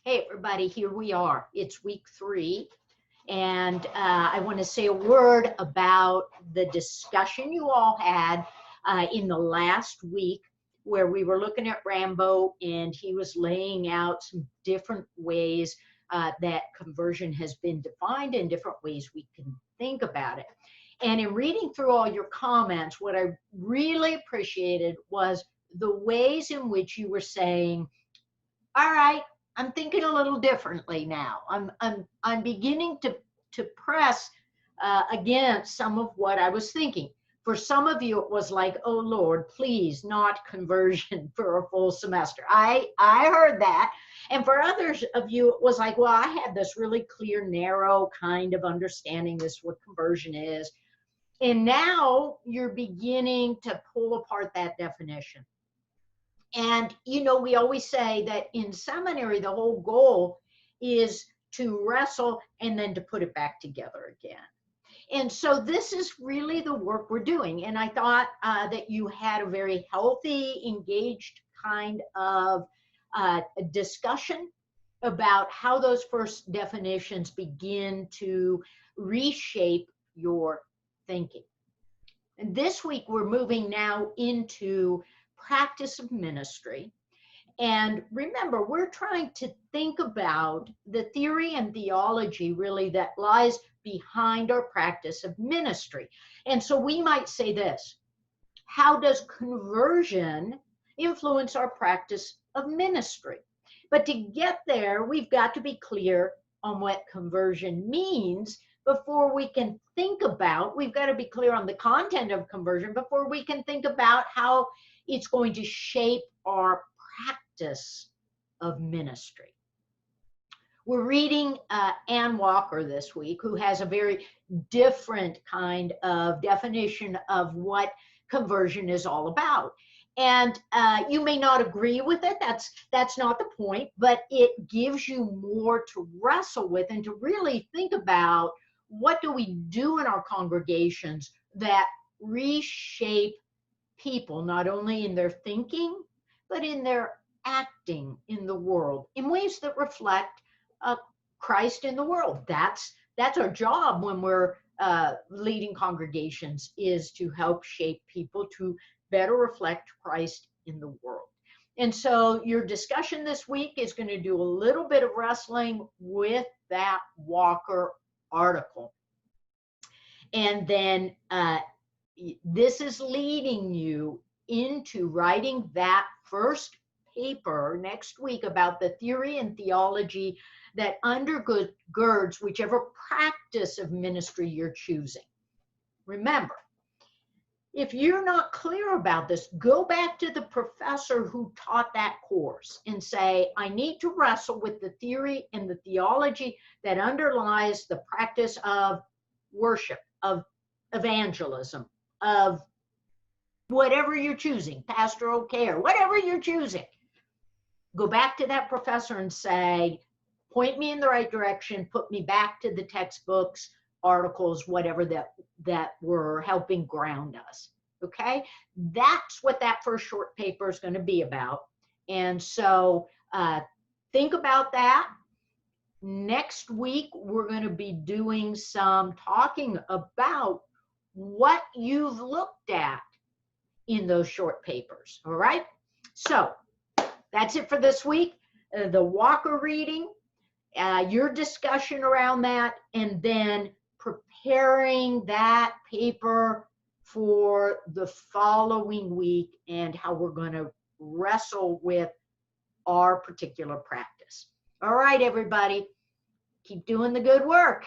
Hey, everybody, here we are. It's week 3. And I want to say a word about the discussion you all had in the last week where we were looking at Rambo and he was laying out some different ways that conversion has been defined and different ways we can think about it. And in reading through all your comments, what I really appreciated was the ways in which you were saying, all right, I'm thinking a little differently now. I'm beginning to press against some of what I was thinking. For some of you, it was like, oh Lord, please not conversion for a full semester. I heard that. And for others of you, it was like, well, I had this really clear, narrow kind of understanding this what conversion is. And now you're beginning to pull apart that definition. And, we always say that in seminary, the whole goal is to wrestle and then to put it back together again. And so this is really the work we're doing. And I thought that you had a very healthy, engaged kind of discussion about how those first definitions begin to reshape your thinking. And this week, we're moving now into practice of ministry. And remember, we're trying to think about the theory and theology really that lies behind our practice of ministry. And so we might say this: how does conversion influence our practice of ministry? But to get there, we've got to be clear on what conversion means before we can think about, we've got to be clear on the content of conversion before we can think about how it's going to shape our practice of ministry. We're reading Ann Walker this week, who has a very different kind of definition of what conversion is all about. And you may not agree with it. That's not the point, but it gives you more to wrestle with and to really think about what do we do in our congregations that reshape people, not only in their thinking, but in their acting in the world in ways that reflect Christ in the world. That's our job when we're leading congregations, is to help shape people to better reflect Christ in the world. And so your discussion this week is going to do a little bit of wrestling with that Walker article. And then this is leading you into writing that first paper next week about the theory and theology that undergirds whichever practice of ministry you're choosing. Remember, if you're not clear about this, go back to the professor who taught that course and say, I need to wrestle with the theory and the theology that underlies the practice of worship, of evangelism, of whatever you're choosing, pastoral care, whatever you're choosing. Go back to that professor and say, point me in the right direction, put me back to the textbooks, articles, whatever that were helping ground us. Okay, that's what that first short paper is going to be about. And so think about that. Next week, we're going to be doing some talking about what you've looked at in those short papers. All right, so that's it for this week. The Walker reading, your discussion around that, and then preparing that paper for the following week and how we're going to wrestle with our particular practice. All right, everybody, keep doing the good work.